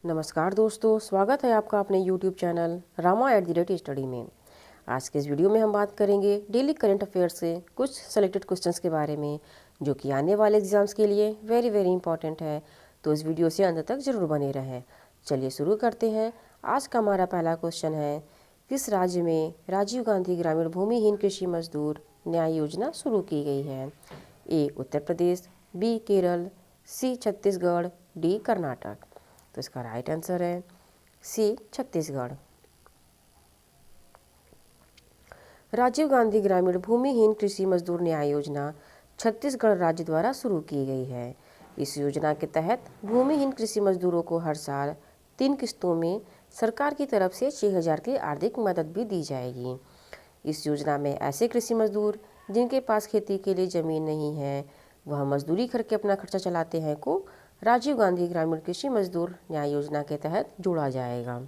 नमस्कार दोस्तों, स्वागत है आपका अपने YouTube चैनल रामा@स्टडी में। आज के इस वीडियो में हम बात करेंगे डेली करंट अफेयर्स से कुछ सेलेक्टेड क्वेश्चंस के बारे में, जो कि आने वाले एग्जाम्स के लिए वेरी वेरी इंपॉर्टेंट है। तो इस वीडियो से अंत तक जरूर बने रहें। चलिए शुरू करते हैं। आज का हमारा पहला क्वेश्चन है, किस राज्य में राजीव गांधी ग्रामीण भूमिहीन कृषि मजदूर न्याय योजना शुरू की गई है? ए उत्तर प्रदेश, बी केरल, सी छत्तीसगढ़, डी कर्नाटक। तो इसका राइट आंसर है सी छत्तीसगढ़। राजीव गांधी ग्रामीण भूमिहीन कृषि मजदूर न्याय योजना छत्तीसगढ़ राज्य द्वारा शुरू की गई है। इस योजना के तहत भूमिहीन कृषि मजदूरों को हर साल 3 किस्तों में सरकार की तरफ से 6,000 की आर्थिक मदद भी दी जाएगी। इस योजना में ऐसे कृषि मजदूर जिनके पास खेती के लिए ज़मीन नहीं है, वह मजदूरी करके अपना खर्चा चलाते हैं, को राजीव गांधी ग्रामीण कृषि मजदूर न्याय योजना के तहत जोड़ा जाएगा।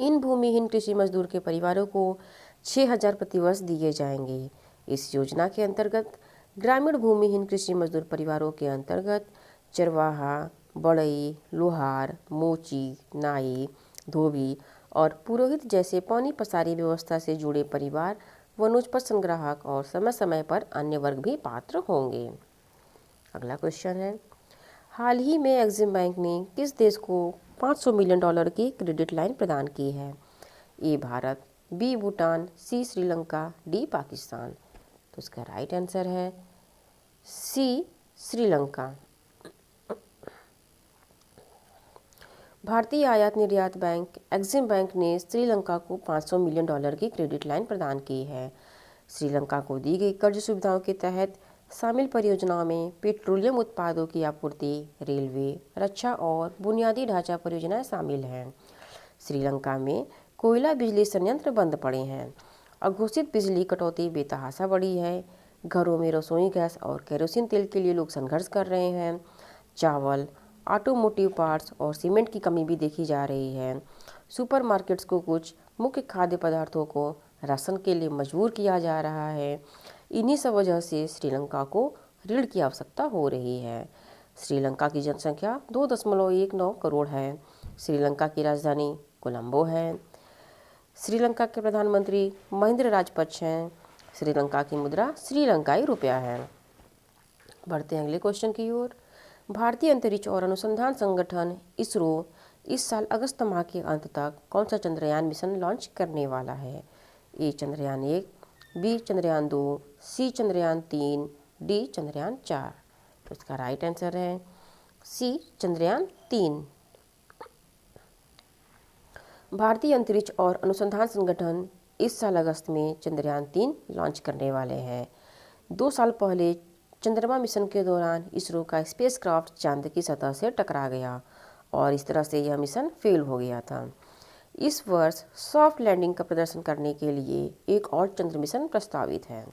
इन भूमिहीन कृषि मजदूर के परिवारों को 6,000 प्रतिवर्ष दिए जाएंगे। इस योजना के अंतर्गत ग्रामीण भूमिहीन कृषि मजदूर परिवारों के अंतर्गत चरवाहा, बढ़ई, लोहार, मोची, नाई, धोबी और पुरोहित जैसे पानी पसारी व्यवस्था से जुड़े परिवार, वनोज पर संग्राहक और समय समय पर अन्य वर्ग भी पात्र होंगे। अगला क्वेश्चन है, हाल ही में एक्सिम बैंक ने किस देश को $500 मिलियन की क्रेडिट लाइन प्रदान की है? ए भारत, बी भूटान, सी श्रीलंका, डी पाकिस्तान। तो इसका राइट आंसर है सी श्रीलंका। भारतीय आयात निर्यात बैंक एक्सिम बैंक ने श्रीलंका को $500 मिलियन की क्रेडिट लाइन प्रदान की है। श्रीलंका को दी गई कर्ज सुविधाओं के तहत शामिल परियोजनाओं में पेट्रोलियम उत्पादों की आपूर्ति, रेलवे, रक्षा और बुनियादी ढांचा परियोजनाएं शामिल हैं। श्रीलंका में कोयला बिजली संयंत्र बंद पड़े हैं। अघोषित बिजली कटौती बेतहाशा बढ़ी है। घरों में रसोई गैस और केरोसिन तेल के लिए लोग संघर्ष कर रहे हैं। चावल, ऑटोमोटिव पार्ट्स और सीमेंट की कमी भी देखी जा रही है। सुपरमार्केट्स को कुछ मुख्य खाद्य पदार्थों को राशन के लिए मजबूर किया जा रहा है। इन्हीं सब वजह से श्रीलंका को ऋण की आवश्यकता हो रही है। श्रीलंका की जनसंख्या 2.19 करोड़ है। श्रीलंका की राजधानी कोलंबो है। श्रीलंका के प्रधानमंत्री महिंद्रा राजपक्ष हैं। श्रीलंका की मुद्रा श्रीलंकाई रुपया है। बढ़ते हैं अगले क्वेश्चन की ओर। भारतीय अंतरिक्ष और अनुसंधान संगठन इसरो इस साल अगस्त माह के अंत तक कौन सा चंद्रयान मिशन लॉन्च करने वाला है? ए चंद्रयान 1, बी चंद्रयान 2, सी चंद्रयान 3, डी चंद्रयान 4। तो इसका राइट आंसर है सी चंद्रयान 3। भारतीय अंतरिक्ष और अनुसंधान संगठन इस साल अगस्त में चंद्रयान 3 लॉन्च करने वाले हैं। 2 साल पहले चंद्रमा मिशन के दौरान इसरो का स्पेसक्राफ्ट चांद की सतह से टकरा गया और इस तरह से यह मिशन फेल हो गया था। इस वर्ष सॉफ्ट लैंडिंग का प्रदर्शन करने के लिए एक और चंद्र मिशन प्रस्तावित है।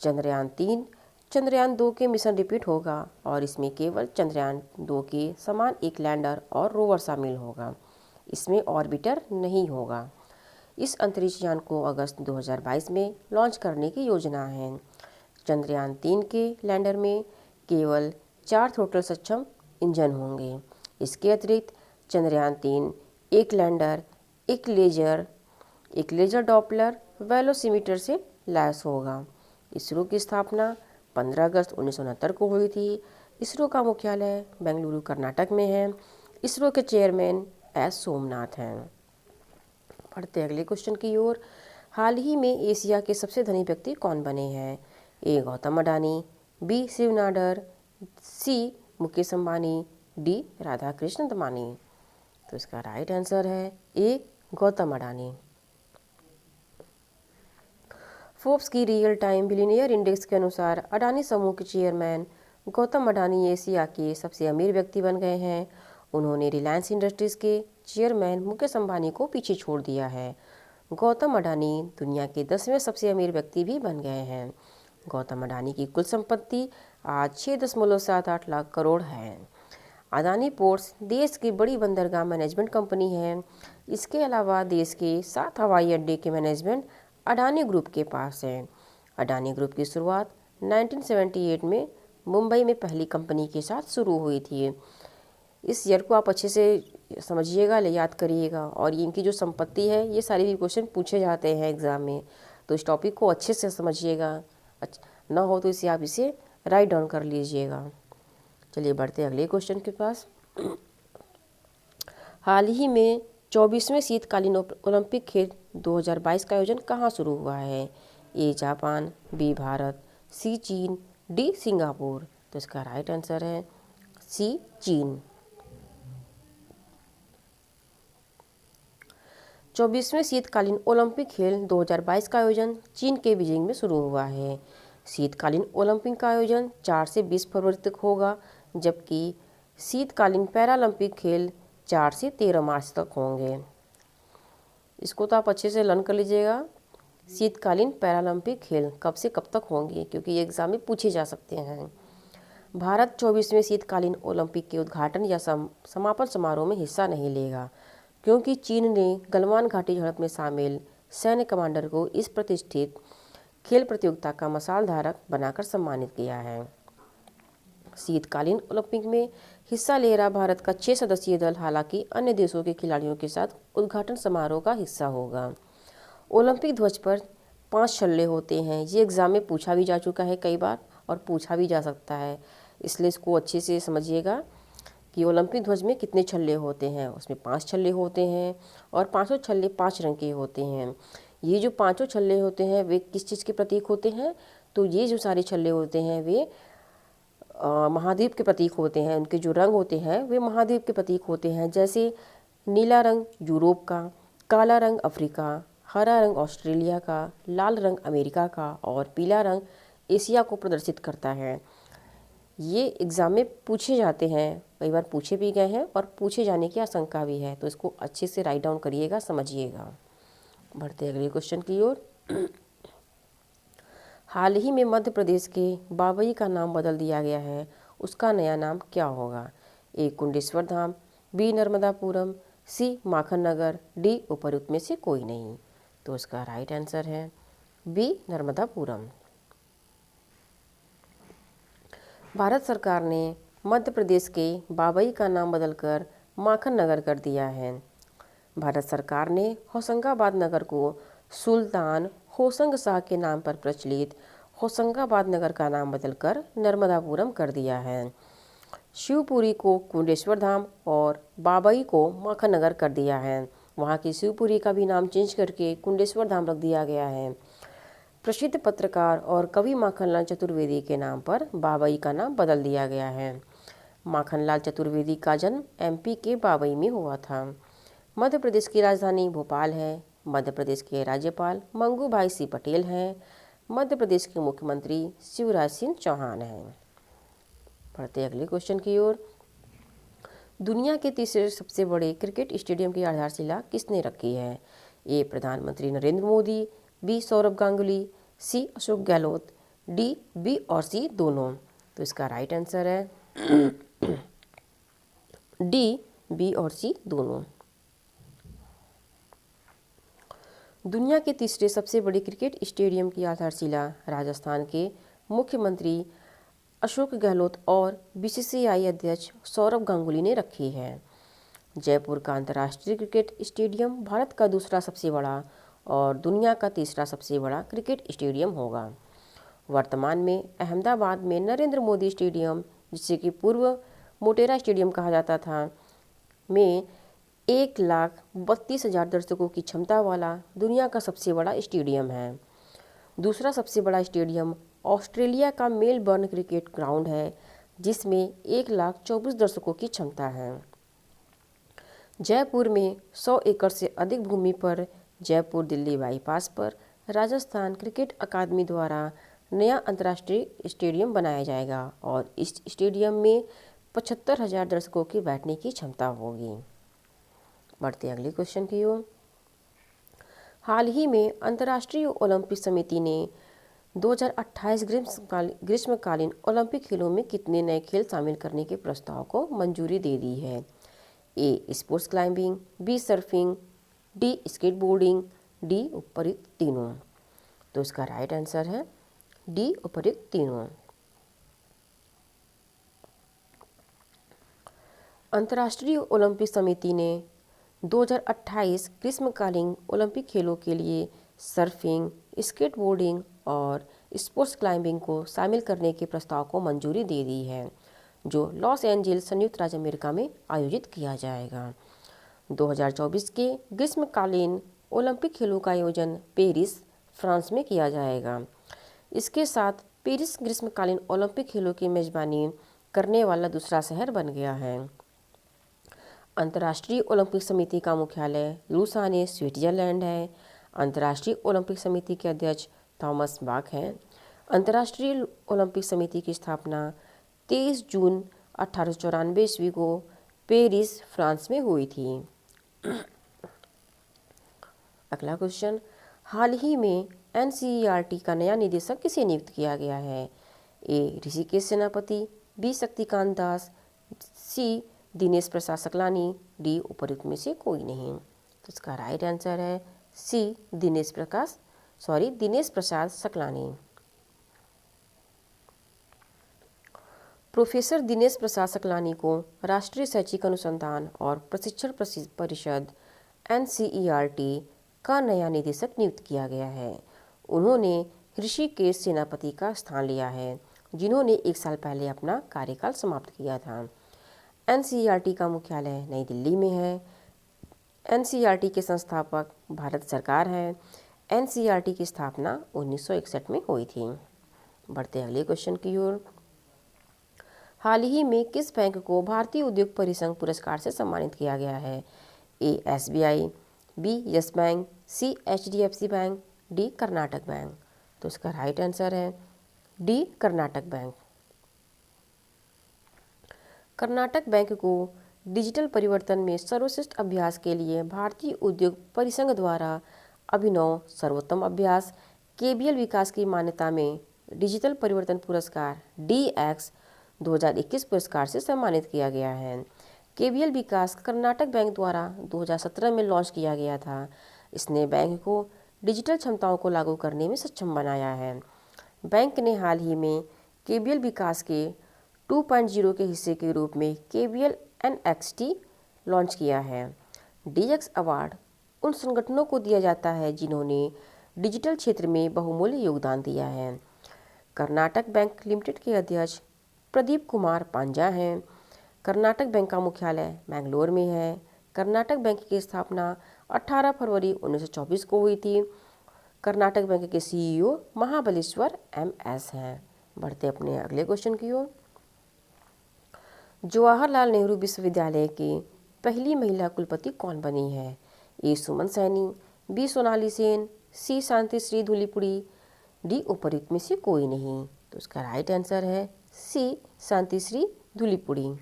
चंद्रयान 3 चंद्रयान 2 के मिशन रिपीट होगा और इसमें केवल चंद्रयान 2 के समान एक लैंडर और रोवर शामिल होगा। इसमें ऑर्बिटर नहीं होगा। इस अंतरिक्ष यान को अगस्त 2022 में लॉन्च करने की योजना है। चंद्रयान 3 के लैंडर में केवल 4 थ्रोटल सक्षम इंजन होंगे। इसके अतिरिक्त चंद्रयान 3 एक लैंडर, एक लेजर डॉपलर वेलोसिमीटर से लैस होगा। इसरो की स्थापना 15 अगस्त 1969 को हुई थी। इसरो का मुख्यालय बेंगलुरु कर्नाटक में है। इसरो के चेयरमैन एस सोमनाथ हैं। पढ़ते अगले क्वेश्चन की ओर। हाल ही में एशिया के सबसे धनी व्यक्ति कौन बने हैं? ए गौतम अडानी, बी शिव नाडर, सी मुकेश अंबानी, डी राधाकृष्ण दमानी। तो इसका राइट आंसर है ए गौतम अडानी। फोर्ब्स की रियल टाइम बिलियनियर इंडेक्स के अनुसार अडानी समूह के चेयरमैन गौतम अडानी एशिया के सबसे अमीर व्यक्ति बन गए हैं। उन्होंने रिलायंस इंडस्ट्रीज के चेयरमैन मुकेश अंबानी को पीछे छोड़ दिया है। गौतम अडानी दुनिया के 10वें सबसे अमीर व्यक्ति भी बन गए हैं। गौतम अडानी की कुल संपत्ति आज 6.78 लाख करोड़ है। अडानी पोर्ट्स देश की बड़ी बंदरगाह मैनेजमेंट कंपनी है। इसके अलावा देश के 7 हवाई अड्डे के मैनेजमेंट अडानी ग्रुप के पास है। अडानी ग्रुप की शुरुआत 1978 में मुंबई में पहली कंपनी के साथ शुरू हुई थी। इस ईयर को आप अच्छे से समझिएगा, याद करिएगा। और इनकी जो संपत्ति है ये सारे भी क्वेश्चन पूछे जाते हैं एग्ज़ाम में, तो इस टॉपिक को अच्छे से समझिएगा। ना हो तो इसे आप इसे राइट डाउन कर लीजिएगा। चलिए बढ़ते हैं अगले क्वेश्चन के पास। हाल ही में 24वें शीतकालीन ओलंपिक खेल 2022 का आयोजन कहाँ शुरू हुआ है? ए जापान, बी भारत, सी चीन, डी सिंगापुर। तो इसका राइट आंसर है सी चीन। 24वें शीतकालीन ओलंपिक खेल 2022 का आयोजन चीन के बीजिंग में शुरू हुआ है। शीतकालीन ओलंपिक का आयोजन 4 से 20 फरवरी तक होगा, जबकि शीतकालीन पैरालंपिक खेल 4 से 13 मार्च तक होंगे। इसको तो आप अच्छे से लर्न कर लीजिएगा। शीतकालीन पैरालंपिक खेल कब से कब तक होंगे, क्योंकि ये एग्जाम में पूछे जा सकते हैं। भारत 24वें शीतकालीन ओलंपिक के उद्घाटन या समापन समारोह में हिस्सा नहीं लेगा, क्योंकि चीन ने गलवान घाटी झड़प में शामिल सैन्य कमांडर को इस प्रतिष्ठित खेल प्रतियोगिता का मसाल धारक बनाकर सम्मानित किया है। शीतकालीन ओलंपिक में हिस्सा ले रहा भारत का 6 सदस्यीय दल हालांकि अन्य देशों के खिलाड़ियों के साथ उद्घाटन समारोह का हिस्सा होगा। ओलंपिक ध्वज पर 5 छल्ले होते हैं। ये एग्ज़ाम में पूछा भी जा चुका है कई बार और पूछा भी जा सकता है, इसलिए इसको अच्छे से समझिएगा कि ओलंपिक ध्वज में कितने छल्ले होते हैं। उसमें 5 छल्ले होते हैं और 5 छल्ले 5 रंग के होते हैं। ये जो 5 छल्ले होते हैं वे किस चीज़ के प्रतीक होते हैं? तो ये जो सारे छल्ले होते हैं वे महाद्वीप के प्रतीक होते हैं। उनके जो रंग होते हैं वे महाद्वीप के प्रतीक होते हैं, जैसे नीला रंग यूरोप का, काला रंग अफ्रीका, हरा रंग ऑस्ट्रेलिया का, लाल रंग अमेरिका का और पीला रंग एशिया को प्रदर्शित करता है। ये एग्ज़ाम में पूछे जाते हैं, कई बार पूछे भी गए हैं और पूछे जाने की आशंका भी है, तो इसको अच्छे से राइट डाउन करिएगा, समझिएगा। बढ़ते अगले क्वेश्चन की ओर। हाल ही में मध्य प्रदेश के बाबई का नाम बदल दिया गया है, उसका नया नाम क्या होगा? ए कुंडेश्वर धाम, बी नर्मदापुरम, सी माखन नगर, डी उपर्युक्त में से कोई नहीं। तो इसका राइट आंसर है बी नर्मदापुरम। भारत सरकार ने मध्य प्रदेश के बाबई का नाम बदलकर माखन नगर कर दिया है। भारत सरकार ने होशंगाबाद नगर को सुल्तान होशंग शाह के नाम पर प्रचलित होशंगाबाद नगर का नाम बदलकर नर्मदापुरम कर दिया है। शिवपुरी को कुंडेश्वर धाम और बाबई को माखन नगर कर दिया है। वहाँ की शिवपुरी का भी नाम चेंज करके कुंडेश्वर धाम रख दिया गया है। प्रसिद्ध पत्रकार और कवि माखनलाल चतुर्वेदी के नाम पर बाबई का नाम बदल दिया गया है। माखनलाल चतुर्वेदी का जन्म एमपी के बाबई में हुआ था। मध्य प्रदेश की राजधानी भोपाल है। मध्य प्रदेश के राज्यपाल मंगू भाई सी पटेल हैं। मध्य प्रदेश के मुख्यमंत्री शिवराज सिंह चौहान हैं। बढ़ते अगले क्वेश्चन की ओर। दुनिया के तीसरे सबसे बड़े क्रिकेट स्टेडियम की आधारशिला किसने रखी है? ए प्रधानमंत्री नरेंद्र मोदी, बी सौरभ गांगुली, सी अशोक गहलोत, डी बी और सी दोनों। तो इसका राइट आंसर है डी बी और सी दोनों। दुनिया के तीसरे सबसे बड़े क्रिकेट स्टेडियम की आधारशिला राजस्थान के मुख्यमंत्री अशोक गहलोत और बीसीसीआई अध्यक्ष सौरभ गांगुली ने रखी है। जयपुर का अंतर्राष्ट्रीय क्रिकेट स्टेडियम भारत का दूसरा सबसे बड़ा और दुनिया का तीसरा सबसे बड़ा क्रिकेट स्टेडियम होगा। वर्तमान में अहमदाबाद में नरेंद्र मोदी स्टेडियम, जिसे कि पूर्व मोटेरा स्टेडियम कहा जाता था, में 1,32,000 दर्शकों की क्षमता वाला दुनिया का सबसे बड़ा स्टेडियम है। दूसरा सबसे बड़ा स्टेडियम ऑस्ट्रेलिया का मेलबर्न क्रिकेट ग्राउंड है, जिसमें 1,24,000 दर्शकों की क्षमता है। जयपुर में 100 एकड़ से अधिक भूमि पर जयपुर दिल्ली बाईपास पर राजस्थान क्रिकेट अकादमी द्वारा नया अंतर्राष्ट्रीय स्टेडियम बनाया जाएगा और इस स्टेडियम में 75,000 दर्शकों की बैठने की क्षमता होगी। बढ़ते अगले क्वेश्चन की ओर। हाल ही में अंतर्राष्ट्रीय ओलंपिक समिति ने 2028 ग्रीष्मकालीन ओलंपिक खेलों में कितने नए खेल शामिल करने के प्रस्ताव को मंजूरी दे दी है? A sports climbing, B surfing, D skateboarding, D उपर्युक्त तीनों। तो इसका राइट आंसर है डी उपर्युक्त तीनों। अंतर्राष्ट्रीय ओलंपिक समिति ने 2028 ग्रीष्मकालीन ओलंपिक खेलों के लिए सर्फिंग, स्केटबोर्डिंग और स्पोर्ट्स क्लाइंबिंग को शामिल करने के प्रस्ताव को मंजूरी दे दी है, जो लॉस एंजिल्स, संयुक्त राज्य अमेरिका में आयोजित किया जाएगा। 2024 के ग्रीष्मकालीन ओलंपिक खेलों का आयोजन पेरिस, फ्रांस में किया जाएगा। इसके साथ पेरिस ग्रीष्मकालीन ओलंपिक खेलों की मेजबानी करने वाला दूसरा शहर बन गया है। अंतर्राष्ट्रीय ओलंपिक समिति का मुख्यालय लुसाने, स्विट्जरलैंड है। अंतर्राष्ट्रीय ओलंपिक समिति के अध्यक्ष थॉमस बाक हैं। अंतर्राष्ट्रीय ओलंपिक समिति की स्थापना 23 जून 1894 ईस्वी को पेरिस, फ्रांस में हुई थी। अगला क्वेश्चन, हाल ही में एनसीईआरटी का नया निदेशक किसे नियुक्त किया गया है? ए. ऋषिकेश सेनापति, बी. शक्तिकांत दास, सी. दिनेश प्रसाद सकलानी, डी. उपरोक्त में से कोई नहीं। तो इसका राइट आंसर है सी. दिनेश प्रसाद सकलानी। प्रोफेसर दिनेश प्रसाद सकलानी को राष्ट्रीय शैक्षिक अनुसंधान और प्रशिक्षण परिषद एनसीईआरटी का नया निदेशक नियुक्त किया गया है। उन्होंने ऋषिकेश सेनापति का स्थान लिया है, जिन्होंने 1 साल पहले अपना कार्यकाल समाप्त किया था। एनसीईआरटी का मुख्यालय नई दिल्ली में है। एनसीईआरटी के संस्थापक भारत सरकार है। एनसीईआरटी की स्थापना 1961 में हुई थी। बढ़ते अगले क्वेश्चन की ओर। हाल ही में किस बैंक को भारतीय उद्योग परिसंघ पुरस्कार से सम्मानित किया गया है? A. SBI, B. Yes bank, C. HDFC bank, D. Karnataka bank. तो इसका राइट आंसर है D. Karnataka bank. Karnataka bank को डिजिटल परिवर्तन में सर्वश्रेष्ठ अभ्यास के लिए भारतीय उद्योग परिसंघ द्वारा अभिनव सर्वोत्तम अभ्यास केबीएल विकास की मान्यता में डिजिटल परिवर्तन पुरस्कार DX 2021 पुरस्कार से सम्मानित किया गया है। केबीएल विकास कर्नाटक बैंक द्वारा 2017 में लॉन्च किया गया था। इसने बैंक को डिजिटल क्षमताओं को लागू करने में सक्षम बनाया है। बैंक ने हाल ही में केबीएल विकास के 2.0 के हिस्से के रूप में केबीएल NXT लॉन्च किया है। DX अवार्ड उन संगठनों को दिया जाता है जिन्होंने डिजिटल क्षेत्र में बहुमूल्य योगदान दिया है। कर्नाटक बैंक लिमिटेड के अध्यक्ष प्रदीप कुमार पांजा हैं। कर्नाटक बैंक का मुख्यालय मैंगलोर में है। कर्नाटक बैंक की स्थापना 18 फरवरी 1924 को हुई थी। कर्नाटक बैंक के CEO महाबलेश्वर MS हैं। बढ़ते अपने अगले क्वेश्चन की ओर। जवाहरलाल नेहरू विश्वविद्यालय की पहली महिला कुलपति कौन बनी है? ए. सुमन सैनी, बी. सोनाली सेन, सी. शांतिश्री धूलीपुड़ी, डी. उपरोक्त में से कोई नहीं। तो इसका राइट आंसर है सी. शांतिश्री धूलीपुड़ी।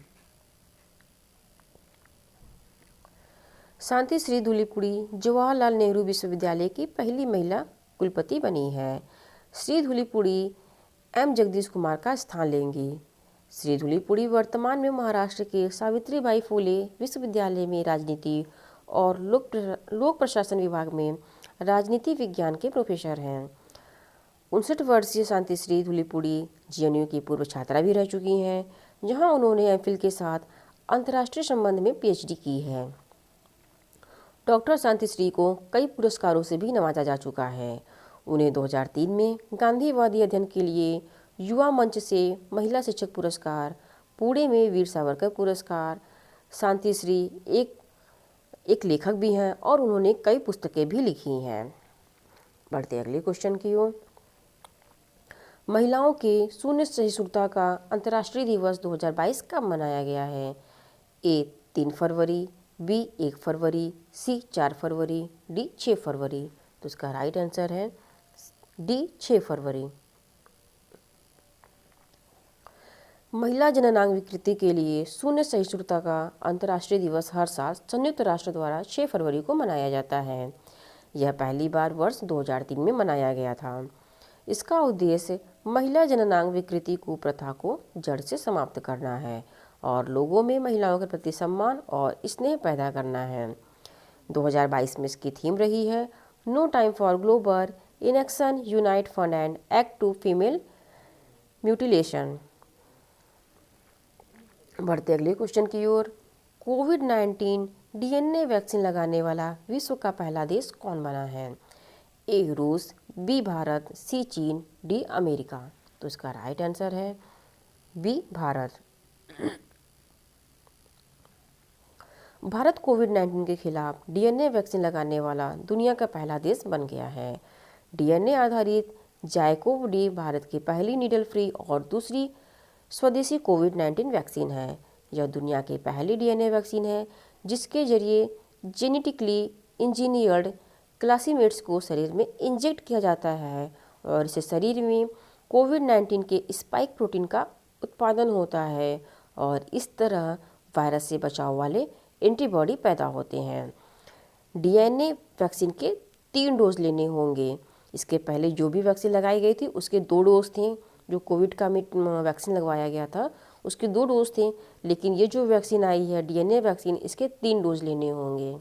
शांतिश्री धूलीपुड़ी जवाहरलाल नेहरू विश्वविद्यालय की पहली महिला कुलपति बनी है। श्री धूलीपुड़ी M. जगदीश कुमार का स्थान लेंगी। श्री धूलीपुड़ी वर्तमान में महाराष्ट्र के सावित्रीबाई फुले विश्वविद्यालय में राजनीति और लोक प्रशासन विभाग में राजनीति विज्ञान के प्रोफेसर हैं। 59 वर्षीय शांतिश्री धूलीपुड़ी GNU की पूर्व छात्रा भी रह चुकी हैं, जहां उन्होंने MPhil के साथ अंतर्राष्ट्रीय संबंध में PhD की है। डॉक्टर शांतिश्री को कई पुरस्कारों से भी नवाजा जा चुका है। उन्हें 2003 में गांधीवादी अध्ययन के लिए युवा मंच से महिला शिक्षक पुरस्कार, पुणे में वीर सावरकर पुरस्कार। शांतिश्री एक लेखक भी हैं और उन्होंने कई पुस्तकें भी लिखी हैं। बढ़ते अगले क्वेश्चन की ओर। महिलाओं के शून्य सहिष्णुता का अंतर्राष्ट्रीय दिवस 2022 कब मनाया गया है? ए. 3 फरवरी, बी. 1 फरवरी, सी. 4 फरवरी, डी. 6 फरवरी। तो इसका राइट आंसर है डी. 6 फरवरी। महिला जननांग विकृति के लिए शून्य सहिष्णुता का अंतर्राष्ट्रीय दिवस हर साल संयुक्त राष्ट्र द्वारा 6 फरवरी को मनाया जाता है। यह पहली बार वर्ष 2003 में मनाया गया था। इसका उद्देश्य महिला जननांग विकृति कुप्रथा को जड़ से समाप्त करना है और लोगों में महिलाओं के प्रति सम्मान और स्नेह पैदा करना है। 2022 में इसकी थीम रही है no time for global inaction unite fund and act to female mutilation. बढ़ते अगले क्वेश्चन की ओर। कोविड-19 डीएनए वैक्सीन लगाने वाला विश्व का पहला देश कौन बना है? ए रूस, बी भारत, सी चीन, डी अमेरिका। तो इसका राइट आंसर है बी भारत। भारत कोविड-19 के खिलाफ डीएनए वैक्सीन लगाने वाला दुनिया का पहला देश बन गया है। डीएनए आधारित जाइकोव डी भारत की पहली नीडल फ्री और दूसरी स्वदेशी कोविड-19 वैक्सीन है। यह दुनिया की पहली डीएनए वैक्सीन है जिसके जरिए जेनेटिकली इंजीनियर्ड क्लासीमेट्स को शरीर में इंजेक्ट किया जाता है और इससे शरीर में कोविड-19 के स्पाइक प्रोटीन का उत्पादन होता है और इस तरह वायरस से बचाव वाले एंटीबॉडी पैदा होते हैं। डीएनए वैक्सीन के 3 डोज लेने होंगे। इसके पहले जो भी वैक्सीन लगाई गई थी उसके 2 डोज थे। जो कोविड का वैक्सीन लगवाया गया था उसके 2 डोज थे, लेकिन ये जो वैक्सीन आई है डीएनए वैक्सीन, इसके 3 डोज लेने होंगे।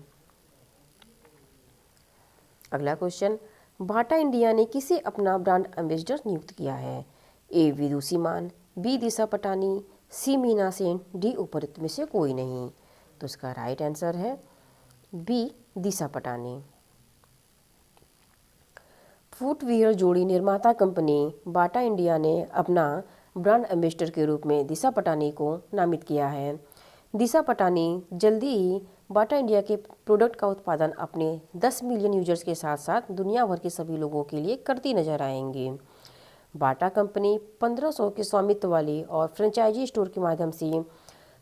अगला क्वेश्चन, बाटा इंडिया ने किसे अपना ब्रांड एम्बेसडर नियुक्त किया है? ए विदुषी मान, बी दिशा पटानी, सी मीना सेन, डी उपरोक्त में से कोई नहीं। तो इसका राइट आंसर है बी दिशा पटानी। फुटवियर जोड़ी निर्माता कंपनी बाटा इंडिया ने अपना ब्रांड एम्बेसडर के रूप में दिशा पटानी को नामित किया है। दिशा पटानी जल्दी ही बाटा इंडिया के प्रोडक्ट का उत्पादन अपने 10 मिलियन यूजर्स के साथ साथ दुनिया भर के सभी लोगों के लिए करती नजर आएंगी। बाटा कंपनी 1500 के स्वामित्व वाली और फ्रेंचाइजी स्टोर के माध्यम से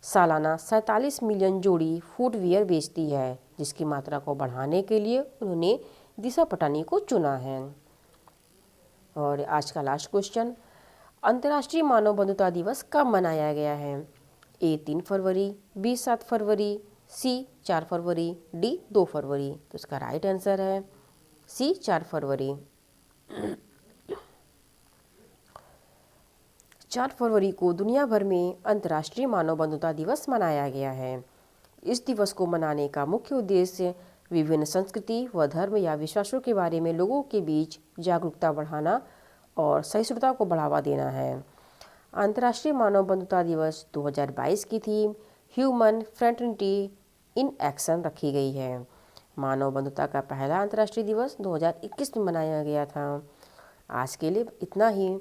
सालाना 47 मिलियन जोड़ी फुटवियर बेचती है, जिसकी मात्रा को बढ़ाने के लिए उन्होंने दिशा पटानी को चुना है। और आज का लास्ट क्वेश्चन, अंतर्राष्ट्रीय मानव बंधुता दिवस कब मनाया गया है? ए 3 फरवरी, बी 7 फरवरी, सी 4 फरवरी, डी 2 फरवरी। तो इसका राइट आंसर है सी 4 फरवरी। 4 फरवरी को दुनिया भर में अंतर्राष्ट्रीय मानव बंधुता दिवस मनाया गया है। इस दिवस को मनाने का मुख्य उद्देश्य विभिन्न संस्कृति व धर्म या विश्वासों के बारे में लोगों के बीच जागरूकता बढ़ाना और सहिष्णुता को बढ़ावा देना है। अंतर्राष्ट्रीय मानव बंधुता दिवस 2022 की theme human fraternity in action रखी गई है। मानव बंधुता का पहला अंतर्राष्ट्रीय दिवस 2021 में मनाया गया था। आज के लिए इतना ही।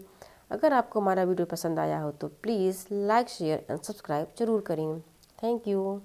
अगर आपको हमारा वीडियो पसंद आया हो तो please like, share and subscribe जरूर करें। Thank you.